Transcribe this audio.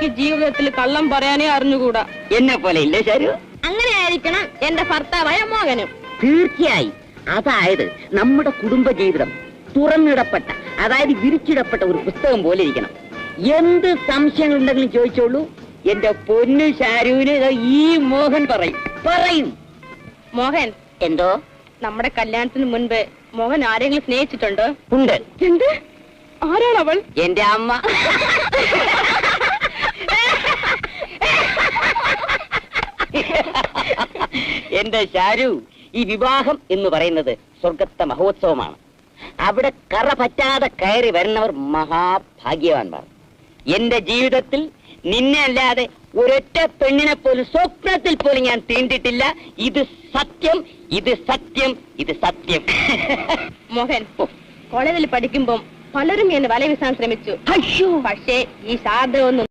എനിക്ക് ജീവിതത്തിൽ കള്ളം പറയാനേ അറിഞ്ഞുകൂടാ. എന്നെ പോലെ ഇല്ലേ ശരു? അങ്ങനെ ആയിരിക്കണം എന്റെ ഭർത്താവായ മോഹനും. തീർച്ചയായും. അതായത് നമ്മുടെ കുടുംബജീവിതം തുറന്നിടപ്പെട്ട, അതായത് വിരിച്ചിടപ്പെട്ട ഒരു പുസ്തകം പോലെ ഇരിക്കണം. എന്ത് സംശയങ്ങൾ ഉണ്ടെങ്കിലും ചോദിച്ചോളൂ. എന്റെ പൊന്നു ശാരുവിന് ഈ മോഹൻ പറയും. മോഹൻ, എന്തോ? നമ്മുടെ കല്യാണത്തിന് മുൻപ് മോഹൻ ആരെങ്കിലും സ്നേഹിച്ചിട്ടുണ്ടോ? ഉണ്ട്. എന്ത്? ആരാണ് അവൾ? എന്റെ അമ്മ. എന്റെ ശാരു, ഈ വിവാഹം എന്ന് പറയുന്നത് സ്വർഗത്തെ മഹോത്സവമാണ്. അവിടെ കറ പറ്റാതെ കയറി വരുന്നവർ മഹാഭാഗ്യവാന്മാർ. എന്റെ ജീവിതത്തിൽ നിന്നെ അല്ലാതെ ഒരൊറ്റ പെണ്ണിനെ പോലും സ്വപ്നത്തിൽ പോലും ഞാൻ തീണ്ടിട്ടില്ല. ഇത് സത്യം, ഇത് സത്യം, ഇത് സത്യം. മോഹൻ, കോളേജിൽ പഠിക്കുമ്പം പലരും എന്നെ വല വീസാൻ ശ്രമിച്ചു. പക്ഷേ ഈ ശാരദ ഒന്നും